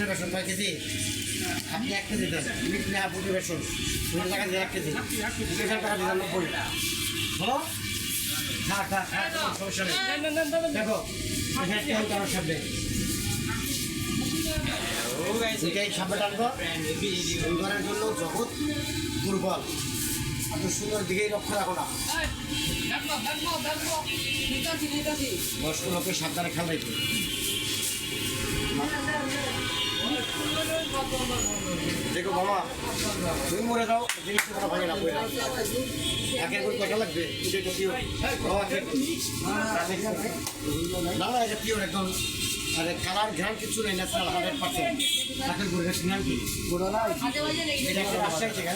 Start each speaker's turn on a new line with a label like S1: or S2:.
S1: বেসন 5 KG আপনি 1 KG দেন পুজো বেসন 1 KG টাকা দিলাম 90 হলো সমস্যা নেই দেখো কারোর সামনে এটাই সামনে টানবো ঘরের জন্য জগৎ দুর্বল আপনি সুন্দর দিকেই লক্ষ্য রাখো না বয়স্ক লোকের সাবধানে খেয়াল রাখবে দেখো বাবা তুমি মরে যাও জিনিসটা কোনো ভালো না একের করে কয়টা লাগবে না এটা পিওর একদম আরে কালার ঘ্রাণ কিছু নেই ন্যাচারাল 100% কাঠের গুড়ের ঘ্রাণ কি গুড় না এটা একটা রাজশাহী থেকে